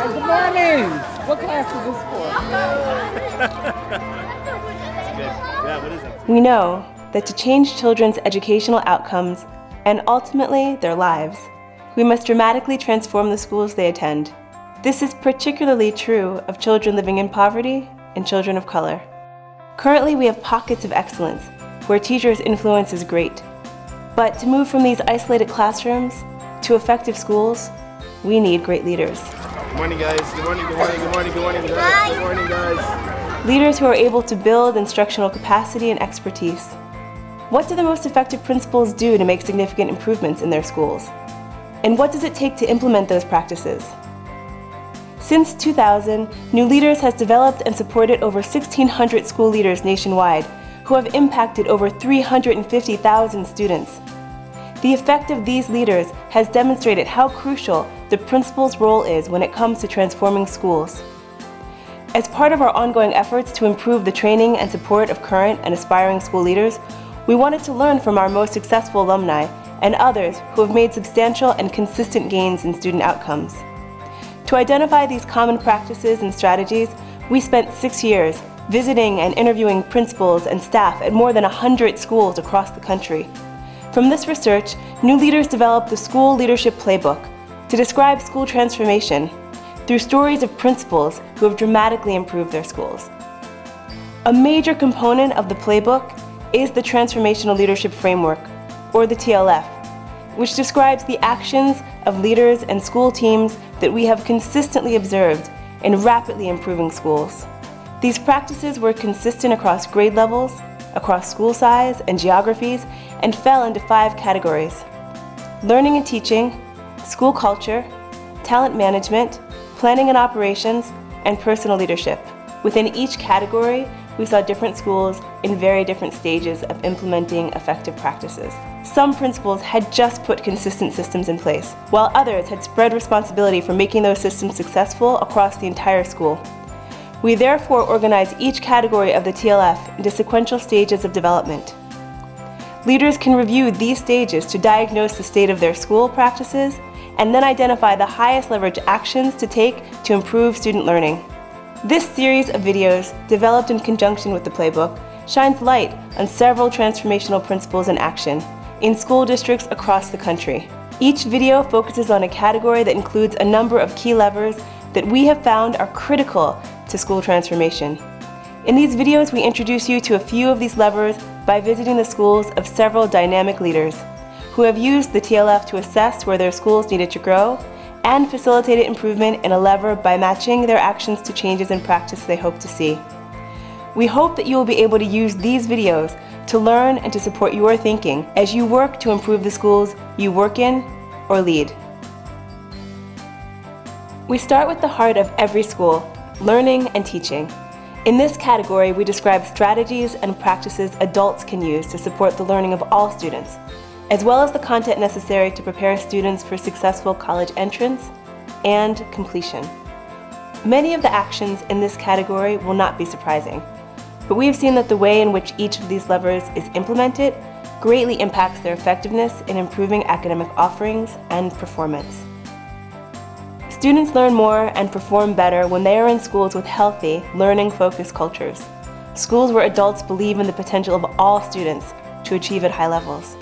Good morning. What class is this for? That's good. Yeah, what is it? We know that to change children's educational outcomes and ultimately their lives, we must dramatically transform the schools they attend. This is particularly true of children living in poverty and children of color. Currently, we have pockets of excellence where teachers' influence is great. But to move from these isolated classrooms to effective schools, we need great leaders. Good morning, guys. Good morning, good morning, good morning, good morning, guys. Good morning, guys. Leaders who are able to build instructional capacity and expertise. What do the most effective principals do to make significant improvements in their schools? And what does it take to implement those practices? Since 2000, New Leaders has developed and supported over 1,600 school leaders nationwide who have impacted over 350,000 students. The effect of these leaders has demonstrated how crucial the principal's role is when it comes to transforming schools. As part of our ongoing efforts to improve the training and support of current and aspiring school leaders, we wanted to learn from our most successful alumni and others who have made substantial and consistent gains in student outcomes. To identify these common practices and strategies, we spent 6 years visiting and interviewing principals and staff at more than 100 schools across the country. From this research, New Leaders developed the School Leadership Playbook to describe school transformation through stories of principals who have dramatically improved their schools. A major component of the playbook is the Transformational Leadership Framework, or the TLF, which describes the actions of leaders and school teams that we have consistently observed in rapidly improving schools. These practices were consistent across grade levels, across school size and geographies, and fell into 5 categories: learning and teaching, school culture, talent management, planning and operations, and personal leadership. Within each category, we saw different schools in very different stages of implementing effective practices. Some principals had just put consistent systems in place, while others had spread responsibility for making those systems successful across the entire school. We therefore organize each category of the TLF into sequential stages of development. Leaders can review these stages to diagnose the state of their school practices and then identify the highest leverage actions to take to improve student learning. This series of videos, developed in conjunction with the playbook, shines light on several transformational principles in action in school districts across the country. Each video focuses on a category that includes a number of key levers that we have found are critical to school transformation. In these videos, we introduce you to a few of these levers by visiting the schools of several dynamic leaders who have used the TLF to assess where their schools needed to grow and facilitated improvement in a lever by matching their actions to changes in practice they hope to see. We hope that you will be able to use these videos to learn and to support your thinking as you work to improve the schools you work in or lead. We start with the heart of every school, learning and teaching. In this category, we describe strategies and practices adults can use to support the learning of all students, as well as the content necessary to prepare students for successful college entrance and completion. Many of the actions in this category will not be surprising, but we have seen that the way in which each of these levers is implemented greatly impacts their effectiveness in improving academic offerings and performance. Students learn more and perform better when they are in schools with healthy, learning-focused cultures, schools where adults believe in the potential of all students to achieve at high levels.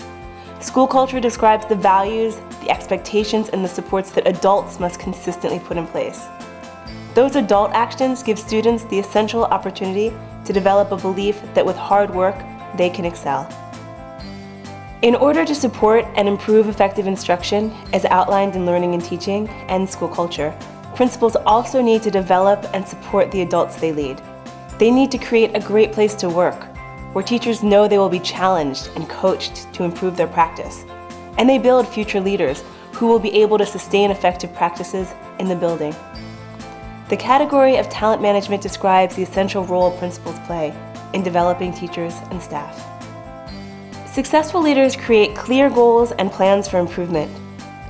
School culture describes the values, the expectations, and the supports that adults must consistently put in place. Those adult actions give students the essential opportunity to develop a belief that with hard work, they can excel. In order to support and improve effective instruction, as outlined in learning and teaching and school culture, principals also need to develop and support the adults they lead. They need to create a great place to work, where teachers know they will be challenged and coached to improve their practice, and they build future leaders who will be able to sustain effective practices in the building. The category of talent management describes the essential role principals play in developing teachers and staff. Successful leaders create clear goals and plans for improvement,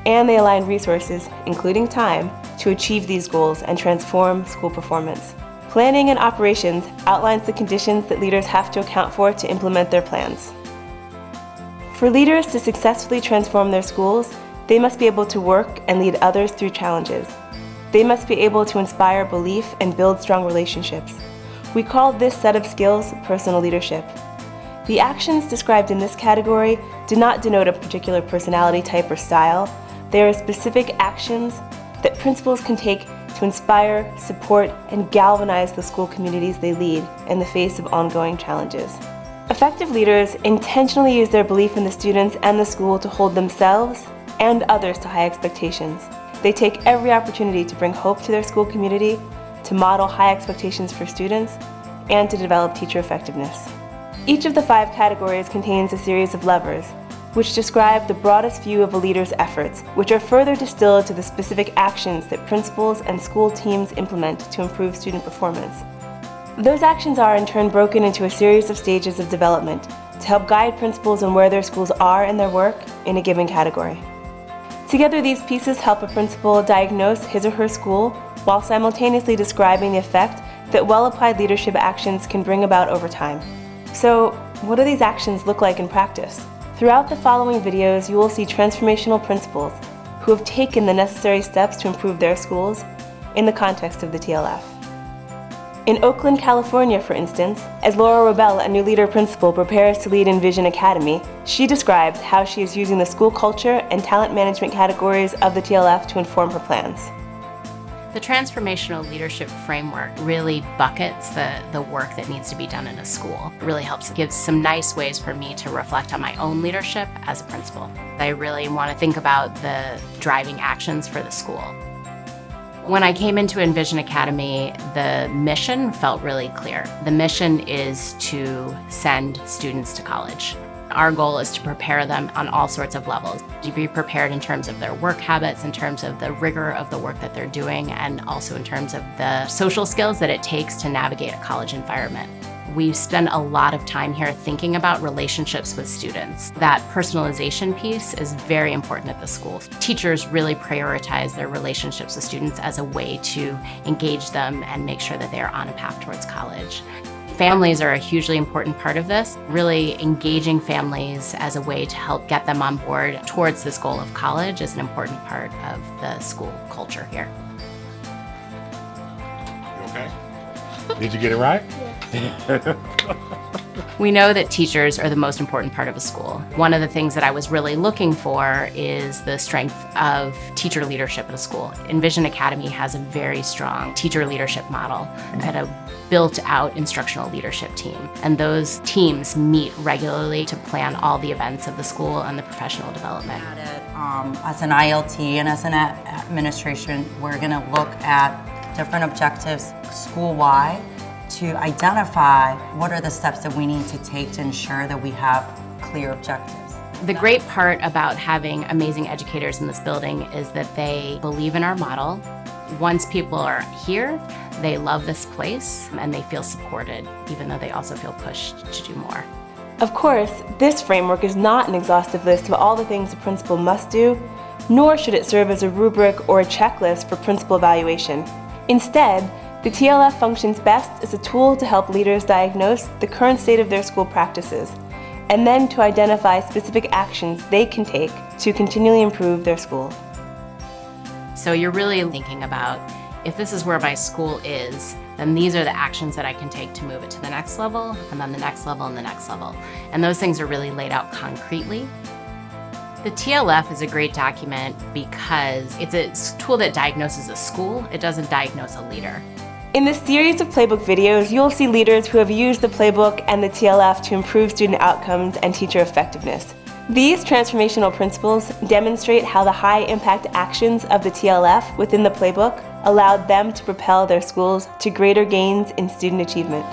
and they align resources, including time, to achieve these goals and transform school performance. Planning and operations outlines the conditions that leaders have to account for to implement their plans. For leaders to successfully transform their schools, they must be able to work and lead others through challenges. they must be able to inspire belief and build strong relationships. We call this set of skills personal leadership. The actions described in this category do not denote a particular personality type or style. They are specific actions that principals can take to inspire, support, and galvanize the school communities they lead in the face of ongoing challenges. Effective leaders intentionally use their belief in the students and the school to hold themselves and others to high expectations. They take every opportunity to bring hope to their school community, to model high expectations for students, and to develop teacher effectiveness. Each of the 5 categories contains a series of levers, which describe the broadest view of a leader's efforts, which are further distilled to the specific actions that principals and school teams implement to improve student performance. Those actions are in turn broken into a series of stages of development to help guide principals on where their schools are in their work in a given category. Together, these pieces help a principal diagnose his or her school while simultaneously describing the effect that well-applied leadership actions can bring about over time. So, what do these actions look like in practice? Throughout the following videos, you will see transformational principals who have taken the necessary steps to improve their schools in the context of the TLF. In Oakland, California, for instance, as Laura Robel, a new leader principal, prepares to lead Envision Academy, she describes how she is using the school culture and talent management categories of the TLF to inform her plans. The transformational leadership framework really buckets the work that needs to be done in a school. It really helps give some nice ways for me to reflect on my own leadership as a principal. I really want to think about the driving actions for the school. When I came into Envision Academy, the mission felt really clear. The mission is to send students to college. Our goal is to prepare them on all sorts of levels, to be prepared in terms of their work habits, in terms of the rigor of the work that they're doing, and also in terms of the social skills that it takes to navigate a college environment. We spend a lot of time here thinking about relationships with students. That personalization piece is very important at the school. Teachers really prioritize their relationships with students as a way to engage them and make sure that they are on a path towards college. Families are a hugely important part of this. Really engaging families as a way to help get them on board towards this goal of college is an important part of the school culture here. You okay? Did you get it right? We know that teachers are the most important part of a school. One of the things that I was really looking for is the strength of teacher leadership at a school. Envision Academy has a very strong teacher leadership model and a built-out instructional leadership team. And those teams meet regularly to plan all the events of the school and the professional development. As an ILT and as an administration, we're going to look at different objectives school-wide to identify what are the steps that we need to take to ensure that we have clear objectives. The great part about having amazing educators in this building is that they believe in our model. Once people are here, they love this place and they feel supported, even though they also feel pushed to do more. Of course, this framework is not an exhaustive list of all the things a principal must do, nor should it serve as a rubric or a checklist for principal evaluation. Instead, the TLF functions best as a tool to help leaders diagnose the current state of their school practices, and then to identify specific actions they can take to continually improve their school. So you're really thinking about, if this is where my school is, then these are the actions that I can take to move it to the next level, and then the next level, and the next level. And those things are really laid out concretely. The TLF is a great document because it's a tool that diagnoses a school. It doesn't diagnose a leader. In this series of playbook videos, you'll see leaders who have used the playbook and the TLF to improve student outcomes and teacher effectiveness. These transformational principles demonstrate how the high-impact actions of the TLF within the playbook allowed them to propel their schools to greater gains in student achievement.